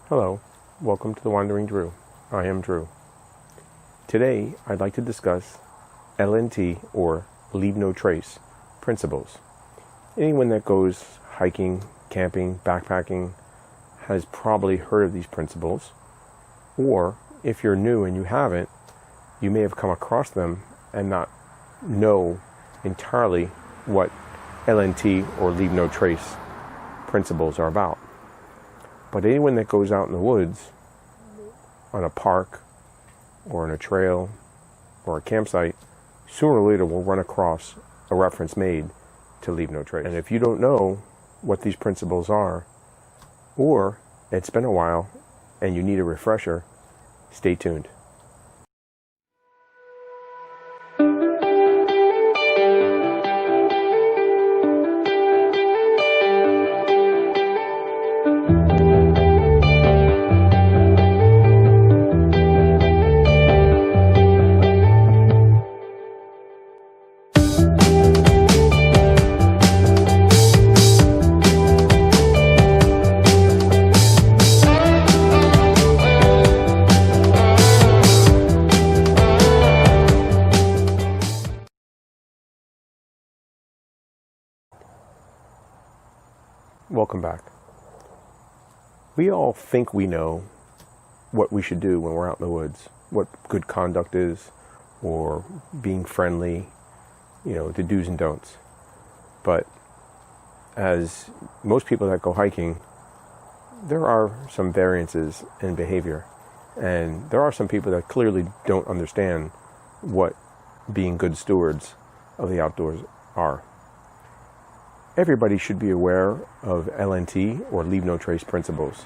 Hello, welcome to The Wandering Drew. I am Drew. Today, I'd like to discuss LNT, or Leave No Trace, principles. Anyone that goes hiking, camping, backpacking has probably heard of these principles, or if you're new and you haven't, you may have come across them and not know entirely what LNT, or Leave No Trace, principles are about. But anyone that goes out in the woods, on a park, or on a trail, or a campsite, sooner or later will run across a reference made to leave no trace. And if you don't know what these principles are, or it's been a while and you need a refresher, stay tuned. Welcome back. We all think we know what we should do when we're out in the woods, what good conduct is, or being friendly, the do's and don'ts. But as most people that go hiking, there are some variances in behavior. And there are some people that clearly don't understand what being good stewards of the outdoors are. Everybody should be aware of LNT, or Leave No Trace, principles.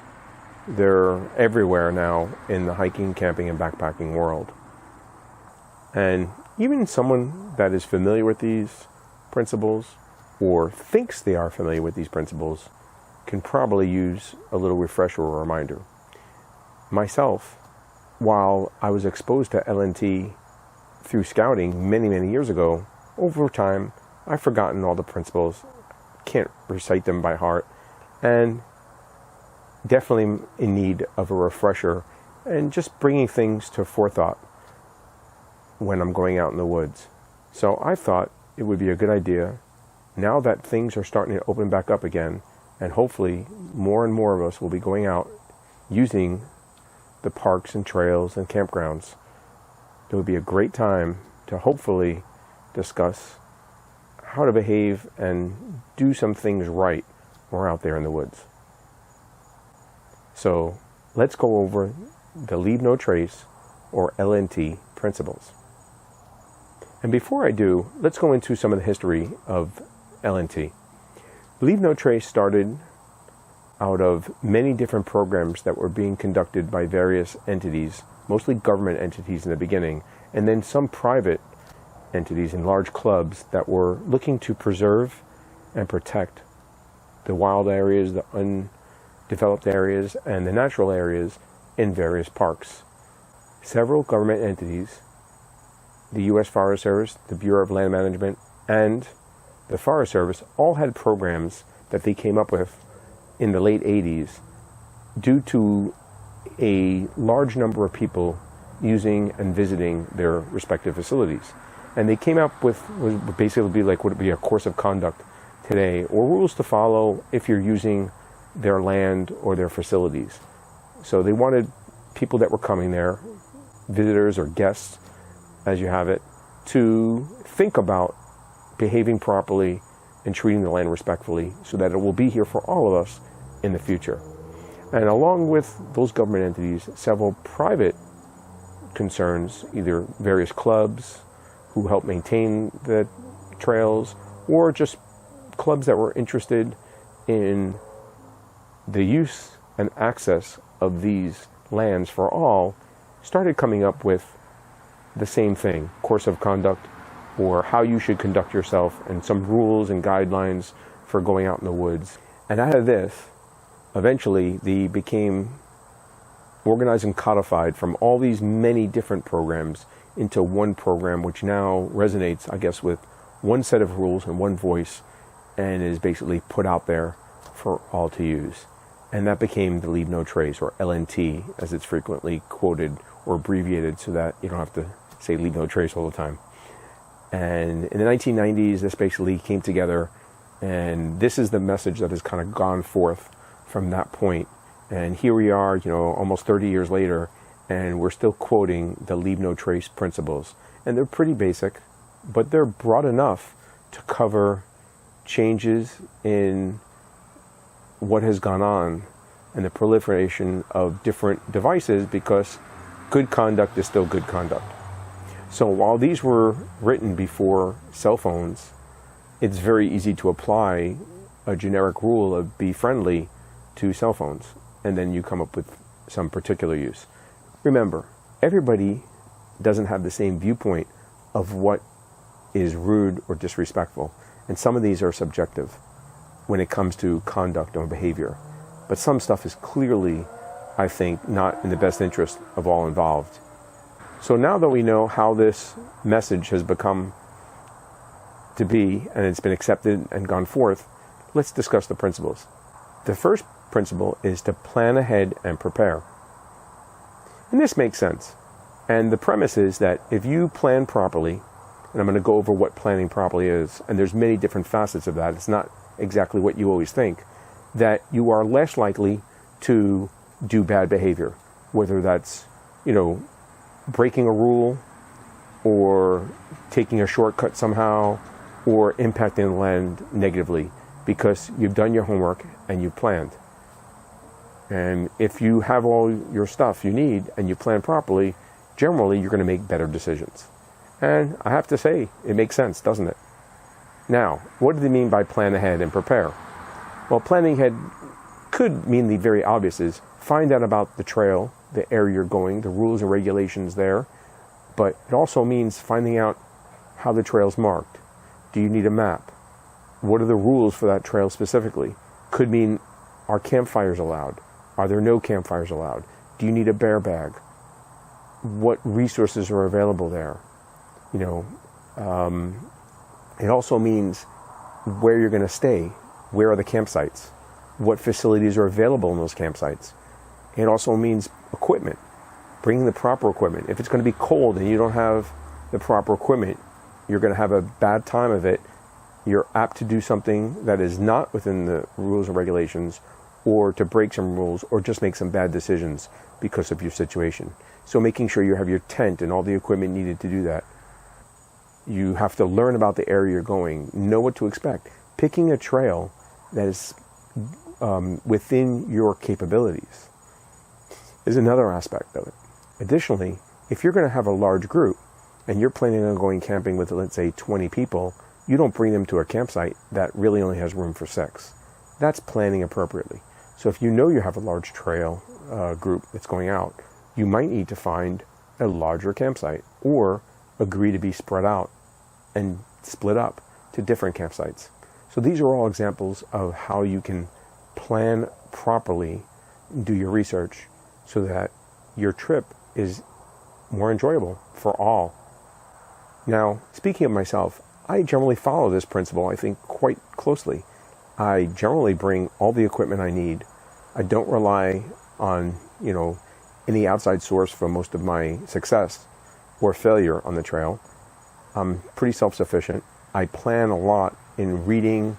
They're everywhere now in the hiking, camping, and backpacking world. And even someone that is familiar with these principles, or thinks they are familiar with these principles, can probably use a little refresher or reminder. Myself, while I was exposed to LNT through scouting many, many years ago, over time, I've forgotten all the principles, can't recite them by heart, and definitely in need of a refresher and just bringing things to forethought when I'm going out in the woods. So I thought it would be a good idea, now that things are starting to open back up again, and hopefully more and more of us will be going out using the parks and trails and campgrounds. It would be a great time to hopefully discuss how to behave and do some things right when we're out there in the woods. So let's go over the Leave No Trace, or LNT, principles. And before I do, let's go into some of the history of LNT. Leave No Trace started out of many different programs that were being conducted by various entities, mostly government entities in the beginning, and then some private entities and large clubs that were looking to preserve and protect the wild areas, the undeveloped areas, and the natural areas in various parks. Several government entities, the U.S. Forest Service, the Bureau of Land Management, and the Forest Service, all had programs that they came up with in the late 80s due to a large number of people using and visiting their respective facilities. And they came up with what would basically be like, would it be a course of conduct today, or rules to follow if you're using their land or their facilities. So they wanted people that were coming there, visitors or guests, as you have it, to think about behaving properly and treating the land respectfully so that it will be here for all of us in the future. And along with those government entities, several private concerns, either various clubs who help maintain the trails, or just clubs that were interested in the use and access of these lands for all, started coming up with the same thing, course of conduct, or how you should conduct yourself, and some rules and guidelines for going out in the woods. And out of this, eventually they became organized and codified from all these many different programs into one program, which now resonates, I guess, with one set of rules and one voice, and is basically put out there for all to use. And that became the Leave No Trace, or LNT, as it's frequently quoted or abbreviated so that you don't have to say Leave No Trace all the time. And in the 1990s, this basically came together, and this is the message that has kind of gone forth from that point. And here we are, almost 30 years later, and we're still quoting the Leave No Trace principles. And they're pretty basic, but they're broad enough to cover changes in what has gone on and the proliferation of different devices, because good conduct is still good conduct. So while these were written before cell phones, it's very easy to apply a generic rule of be friendly to cell phones, and then you come up with some particular use. Remember, everybody doesn't have the same viewpoint of what is rude or disrespectful, and some of these are subjective when it comes to conduct or behavior. But some stuff is clearly, I think, not in the best interest of all involved. So now that we know how this message has become to be, and it's been accepted and gone forth, let's discuss the principles. The first principle is to plan ahead and prepare. And this makes sense. And the premise is that if you plan properly, and I'm going to go over what planning properly is, and there's many different facets of that, it's not exactly what you always think, that you are less likely to do bad behavior, whether that's, breaking a rule or taking a shortcut somehow or impacting the land negatively, because you've done your homework and you've planned. And if you have all your stuff you need and you plan properly, generally you're going to make better decisions. And I have to say, it makes sense, doesn't it? Now, what do they mean by plan ahead and prepare? Well, planning ahead could mean the very obvious is find out about the trail, the area you're going, the rules and regulations there. But it also means finding out how the trail's marked. Do you need a map? What are the rules for that trail specifically? Could mean, are campfires allowed? Are there no campfires allowed? Do you need a bear bag? What resources are available there? It also means where you're going to stay. Where are the campsites? What facilities are available in those campsites? It also means equipment. Bringing the proper equipment. If it's going to be cold and you don't have the proper equipment, you're going to have a bad time of it. You're apt to do something that is not within the rules and regulations, or to break some rules, or just make some bad decisions because of your situation. So making sure you have your tent and all the equipment needed to do that. You have to learn about the area you're going, know what to expect. Picking a trail that is within your capabilities is another aspect of it. Additionally, if you're going to have a large group and you're planning on going camping with, let's say, 20 people, you don't bring them to a campsite that really only has room for 6. That's planning appropriately. So if you know you have a large trail group that's going out, you might need to find a larger campsite or agree to be spread out and split up to different campsites. So these are all examples of how you can plan properly, do your research, so that your trip is more enjoyable for all. Now, speaking of myself, I generally follow this principle, I think, quite closely. I generally bring all the equipment I need. I don't rely on, any outside source for most of my success or failure on the trail. I'm pretty self-sufficient. I plan a lot in reading,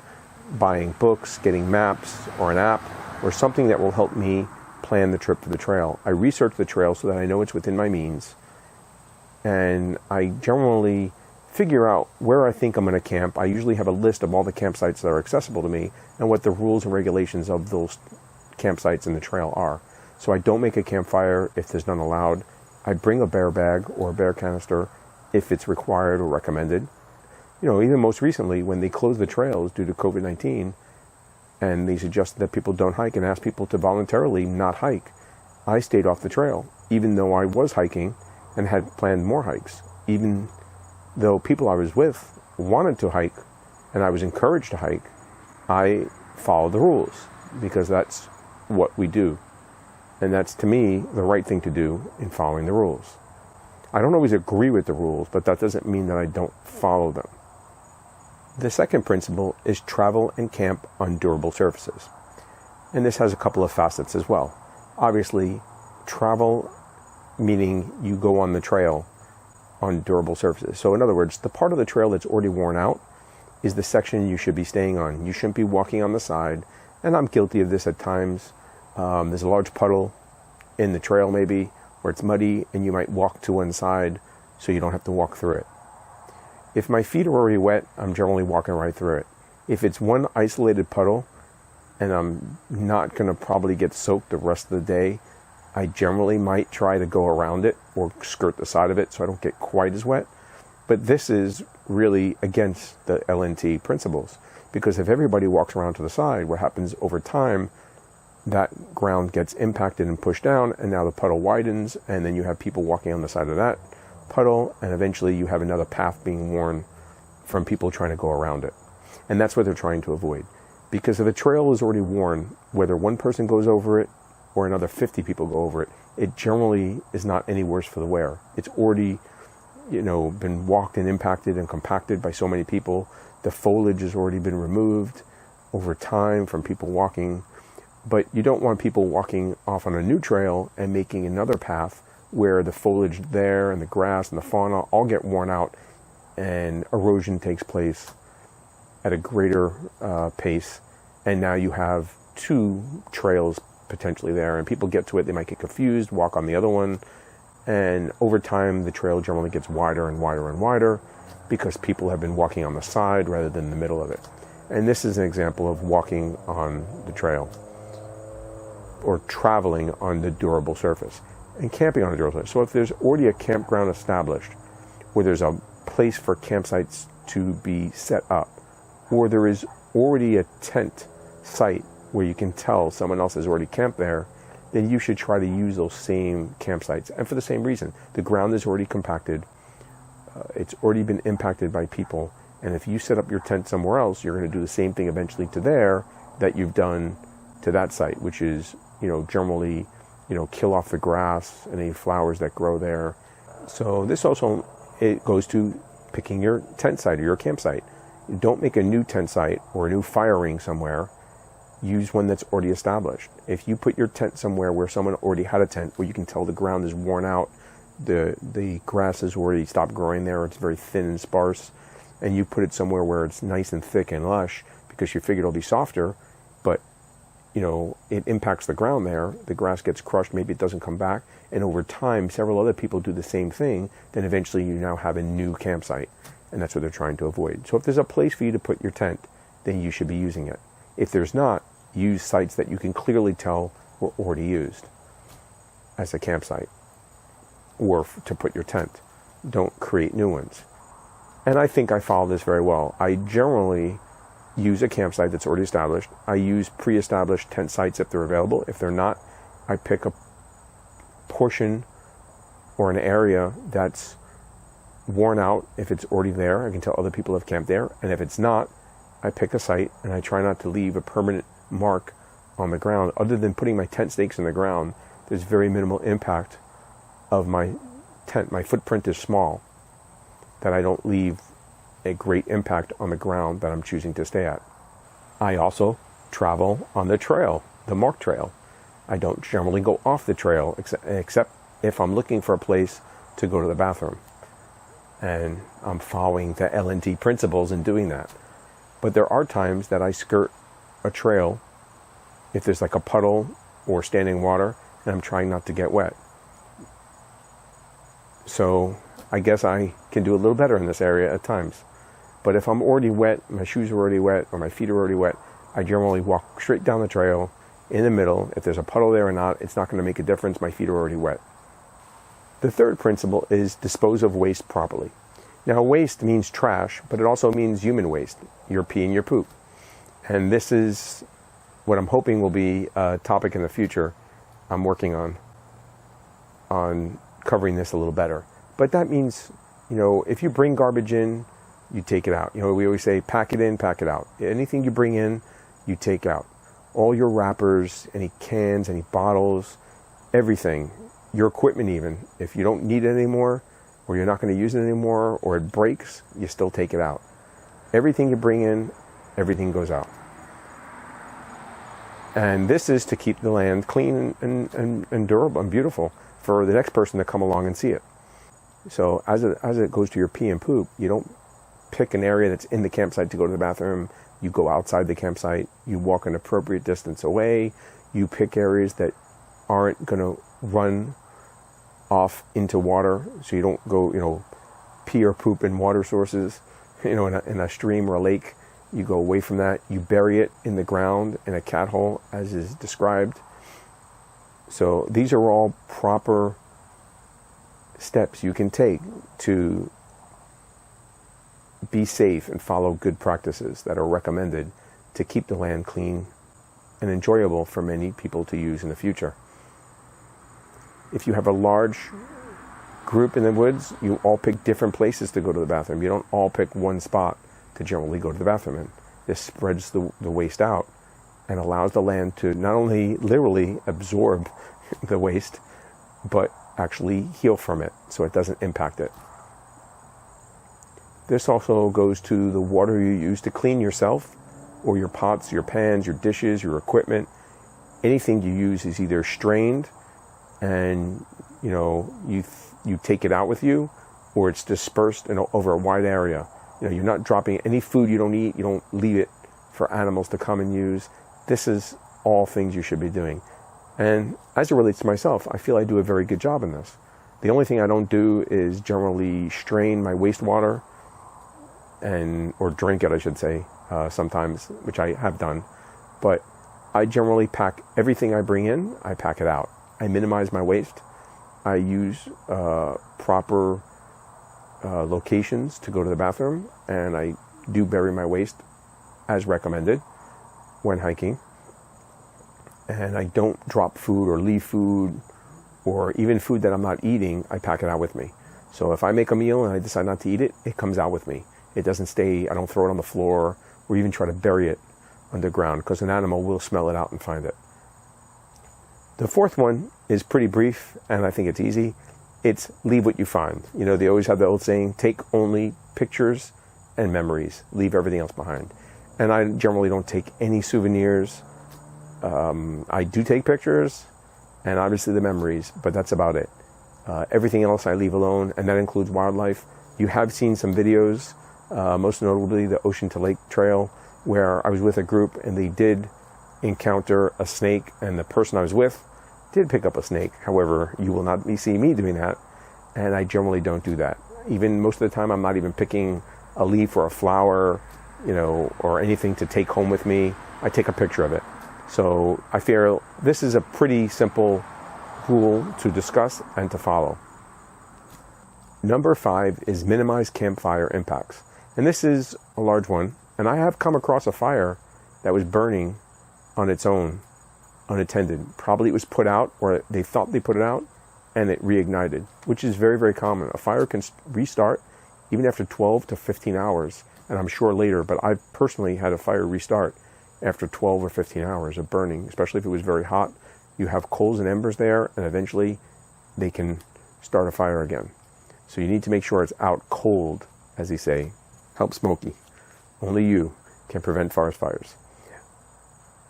buying books, getting maps or an app or something that will help me plan the trip to the trail. I research the trail so that I know it's within my means. And I generally figure out where I think I'm going to camp. I usually have a list of all the campsites that are accessible to me and what the rules and regulations of those campsites and the trail are. So I don't make a campfire if there's none allowed. I bring a bear bag or a bear canister if it's required or recommended. Even most recently when they closed the trails due to COVID-19 and they suggested that people don't hike and asked people to voluntarily not hike, I stayed off the trail, even though I was hiking and had planned more hikes. Even though people I was with wanted to hike and I was encouraged to hike, I followed the rules because that's what we do. And that's, to me, the right thing to do in following the rules. I don't always agree with the rules, but that doesn't mean that I don't follow them. The second principle is travel and camp on durable surfaces. And this has a couple of facets as well. Obviously, travel, meaning you go on the trail on durable surfaces. So in other words, the part of the trail that's already worn out is the section you should be staying on. You shouldn't be walking on the side. And I'm guilty of this at times. There's a large puddle in the trail maybe, where it's muddy, and you might walk to one side so you don't have to walk through it. If my feet are already wet, I'm generally walking right through it. If it's one isolated puddle, and I'm not going to probably get soaked the rest of the day, I generally might try to go around it or skirt the side of it so I don't get quite as wet. But this is really against the LNT principles, because if everybody walks around to the side, what happens over time, that ground gets impacted and pushed down, and now the puddle widens, and then you have people walking on the side of that puddle, and eventually you have another path being worn from people trying to go around it. And that's what they're trying to avoid. Because if a trail is already worn, whether one person goes over it or another 50 people go over it, it generally is not any worse for the wear. It's already, been walked and impacted and compacted by so many people. The foliage has already been removed over time from people walking. But you don't want people walking off on a new trail and making another path where the foliage there and the grass and the fauna all get worn out and erosion takes place at a greater pace, and now you have two trails potentially there, and people get to it, they might get confused, walk on the other one, and over time the trail generally gets wider and wider and wider because people have been walking on the side rather than the middle of it. And this is an example of walking on the trail or traveling on the durable surface and camping on a durable surface. So if there's already a campground established where there's a place for campsites to be set up, or there is already a tent site where you can tell someone else has already camped there, then you should try to use those same campsites. And for the same reason, the ground is already compacted, it's already been impacted by people, and if you set up your tent somewhere else, you're going to do the same thing eventually to there that you've done to that site, which is, generally, kill off the grass and any flowers that grow there. So this also, it goes to picking your tent site or your campsite. Don't make a new tent site or a new fire ring somewhere. Use one that's already established. If you put your tent somewhere where someone already had a tent, where you can tell the ground is worn out, the grass has already stopped growing there, it's very thin and sparse, and you put it somewhere where it's nice and thick and lush because you figure it'll be softer, but it impacts the ground there, the grass gets crushed, maybe it doesn't come back, and over time several other people do the same thing, then eventually you now have a new campsite. And that's what they're trying to avoid. So if there's a place for you to put your tent, then you should be using it. If there's not, use sites that you can clearly tell were already used as a campsite or to put your tent. Don't create new ones. And I think I follow this very well. I generally use a campsite that's already established. I use pre-established tent sites if they're available. If they're not, I pick a portion or an area that's worn out. If it's already there, I can tell other people have camped there, and if it's not, I pick a site and I try not to leave a permanent mark on the ground. Other than putting my tent stakes in the ground, there's very minimal impact of my tent. My footprint is small, that I don't leave a great impact on the ground that I'm choosing to stay at. I also travel on the trail, the marked trail. I don't generally go off the trail except if I'm looking for a place to go to the bathroom. And I'm following the LNT principles in doing that. But there are times that I skirt a trail if there's like a puddle or standing water and I'm trying not to get wet. So I guess I can do a little better in this area at times. But if I'm already wet, my shoes are already wet, or my feet are already wet, I generally walk straight down the trail in the middle. If there's a puddle there or not, it's not going to make a difference. My feet are already wet. The third principle is dispose of waste properly. Now, waste means trash, but it also means human waste, your pee and your poop. And this is what I'm hoping will be a topic in the future. I'm working on covering this a little better. But that means, if you bring garbage in, you take it out. We always say, pack it in, pack it out. Anything you bring in, you take out. All your wrappers, any cans, any bottles, everything, your equipment even. If you don't need it anymore, or you're not going to use it anymore, or it breaks, you still take it out. Everything you bring in, everything goes out. And this is to keep the land clean and durable and beautiful for the next person to come along and see it. So as it goes to your pee and poop, you don't pick an area that's in the campsite to go to the bathroom. You go outside the campsite. You walk an appropriate distance away. You pick areas that aren't going to run off into water, so you don't go, pee or poop in water sources, in a stream or a lake. You go away from that. You bury it in the ground in a cat hole, as is described. So these are all proper steps you can take to be safe and follow good practices that are recommended to keep the land clean and enjoyable for many people to use in the future. If you have a large group in the woods, you all pick different places to go to the bathroom. You don't all pick one spot to generally go to the bathroom in. This spreads the waste out and allows the land to not only literally absorb the waste, but actually heal from it so it doesn't impact it. This also goes to the water you use to clean yourself, or your pots, your pans, your dishes, your equipment. Anything you use is either strained and you take it out with you, or it's dispersed over a wide area. You're not dropping any food you don't eat. You don't leave it for animals to come and use. This is all things you should be doing. And as it relates to myself, I feel I do a very good job in this. The only thing I don't do is generally strain my wastewater or drink it, I should say, sometimes, which I have done. But I generally pack everything I bring in, I pack it out. I minimize my waste. I use proper locations to go to the bathroom, and I do bury my waste as recommended when hiking. And I don't drop food or leave food, or even food that I'm not eating, I pack it out with me. So if I make a meal and I decide not to eat it, it comes out with me. It doesn't stay, I don't throw it on the floor or even try to bury it underground, because an animal will smell it out and find it. The fourth one is pretty brief, and I think it's easy. It's leave what you find. They always have the old saying, take only pictures and memories, leave everything else behind. And I generally don't take any souvenirs. I do take pictures and obviously the memories, but that's about it. Everything else I leave alone, and that includes wildlife. You have seen some videos, most notably the Ocean to Lake Trail, where I was with a group and they did encounter a snake, and the person I was with did pick up a snake. However, you will not see me doing that, and I generally don't do that. Even most of the time, I'm not even picking a leaf or a flower, or anything to take home with me. I take a picture of it. So I feel this is a pretty simple rule to discuss and to follow. Number 5 is minimize campfire impacts. And this is a large one. And I have come across a fire that was burning on its own, unattended. Probably it was put out, or they thought they put it out, and it reignited, which is very, very common. A fire can restart even after 12 to 15 hours. And I'm sure later, but I've personally had a fire restart after 12 or 15 hours of burning, especially if it was very hot. You have coals and embers there, and eventually they can start a fire again. So you need to make sure it's out cold, as they say. Help Smokey. Only you can prevent forest fires.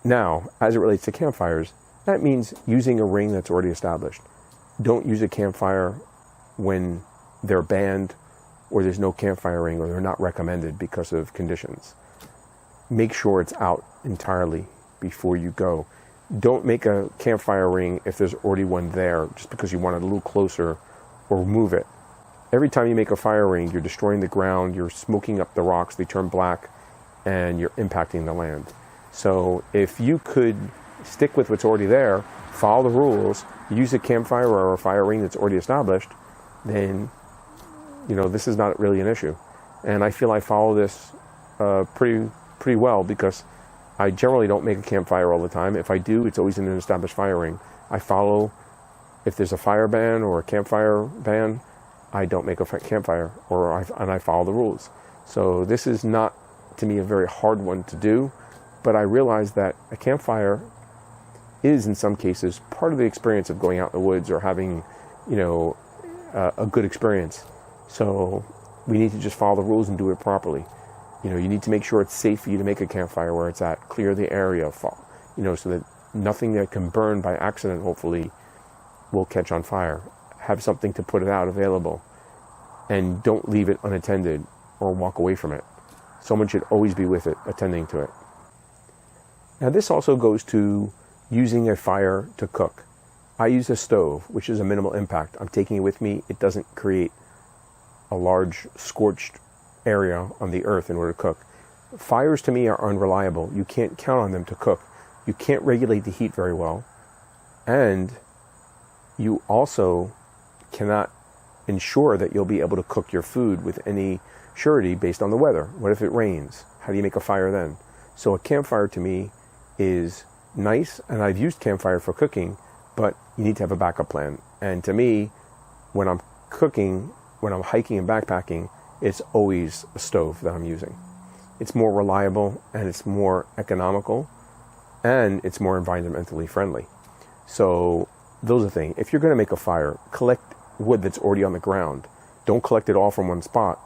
Now, as it relates to campfires, that means using a ring that's already established. Don't use a campfire when they're banned, or there's no campfire ring, or they're not recommended because of conditions. Make sure it's out entirely before you go. Don't make a campfire ring if there's already one there just because you want it a little closer, or move it. Every time you make a fire ring, you're destroying the ground, you're smoking up the rocks, they turn black, and you're impacting the land. So if you could stick with what's already there, follow the rules, use a campfire or a fire ring that's already established, then this is not really an issue. And I feel I follow this pretty well, because I generally don't make a campfire all the time. If I do, it's always in an established fire ring. I follow, if there's a fire ban or a campfire ban, I don't make a campfire, and I follow the rules. So this is not, to me, a very hard one to do, but I realize that a campfire is, in some cases, part of the experience of going out in the woods or having, a good experience. So we need to just follow the rules and do it properly. You need to make sure it's safe for you to make a campfire where it's at. Clear the area, so that nothing that can burn by accident, hopefully, will catch on fire. Have something to put it out available, and don't leave it unattended or walk away from it. Someone should always be with it, attending to it. Now this also goes to using a fire to cook. I use a stove, which is a minimal impact. I'm taking it with me. It doesn't create a large scorched area on the earth in order to cook. Fires to me are unreliable. You can't count on them to cook. You can't regulate the heat very well. And you also cannot ensure that you'll be able to cook your food with any surety based on the weather. What if it rains? How do you make a fire then? So a campfire to me is nice, and I've used campfire for cooking, but you need to have a backup plan. And to me, when I'm cooking, when I'm hiking and backpacking, it's always a stove that I'm using. It's more reliable, and it's more economical, and it's more environmentally friendly. So those are the things. If you're going to make a fire, collect wood that's already on the ground. Don't collect it all from one spot.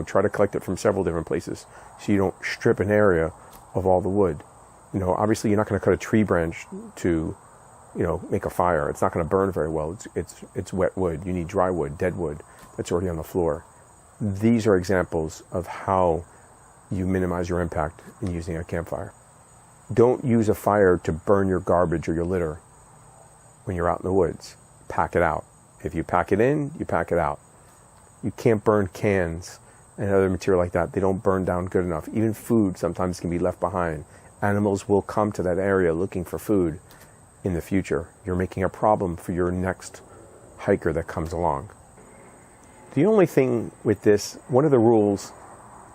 Try to collect it from several different places so you don't strip an area of all the wood. Obviously you're not going to cut a tree branch to, make a fire. It's not going to burn very well. It's wet wood. You need dry wood, dead wood that's already on the floor. These are examples of how you minimize your impact in using a campfire. Don't use a fire to burn your garbage or your litter when you're out in the woods. Pack it out. If you pack it in, you pack it out. You can't burn cans and other material like that. They don't burn down good enough. Even food sometimes can be left behind. Animals will come to that area looking for food in the future. You're making a problem for your next hiker that comes along. The only thing with this, one of the rules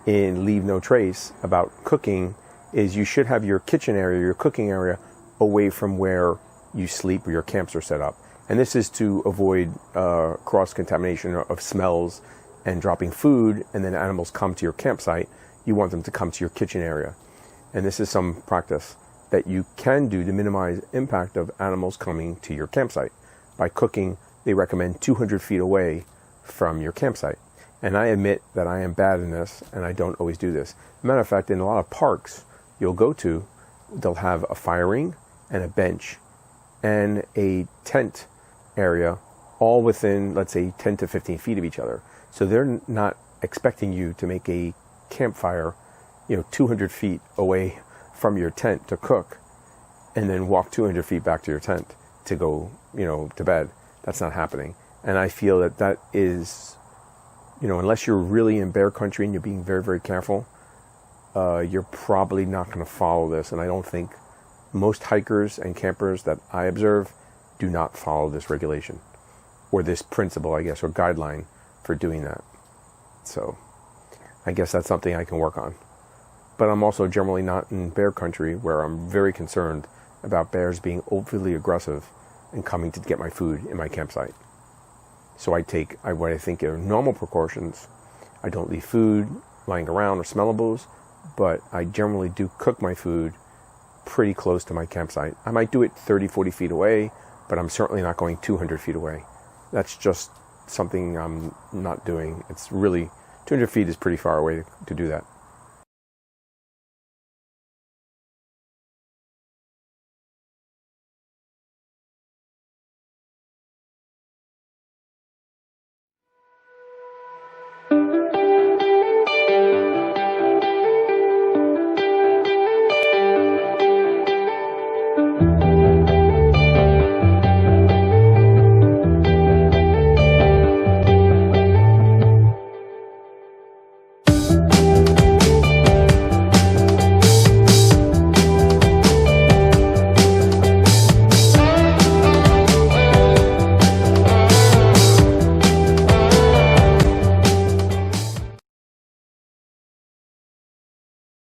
in Leave No Trace about cooking is you should have your kitchen area, your cooking area, away from where you sleep or your camps are set up. And this is to avoid cross-contamination of smells and dropping food, and then animals come to your campsite. You want them to come to your kitchen area. And this is some practice that you can do to minimize impact of animals coming to your campsite. By cooking, they recommend 200 feet away from your campsite. And I admit that I am bad in this, and I don't always do this. Matter of fact, in a lot of parks you'll go to, they'll have a fire ring and a bench and a tent area all within, let's say, 10 to 15 feet of each other. So they're not expecting you to make a campfire 200 feet away from your tent to cook and then walk 200 feet back to your tent to go, to bed. That's not happening. And I feel that is, unless you're really in bear country and you're being very, very careful, you're probably not going to follow this. And I don't think most hikers and campers that I observe do not follow this regulation or this principle, I guess, or guideline for doing that. So I guess that's something I can work on. But I'm also generally not in bear country where I'm very concerned about bears being overly aggressive and coming to get my food in my campsite. So I take what I think are normal precautions. I don't leave food lying around or smellables, but I generally do cook my food pretty close to my campsite. I might do it 30, 40 feet away, but I'm certainly not going 200 feet away. That's just something I'm not doing. It's really, 200 feet is pretty far away to do that.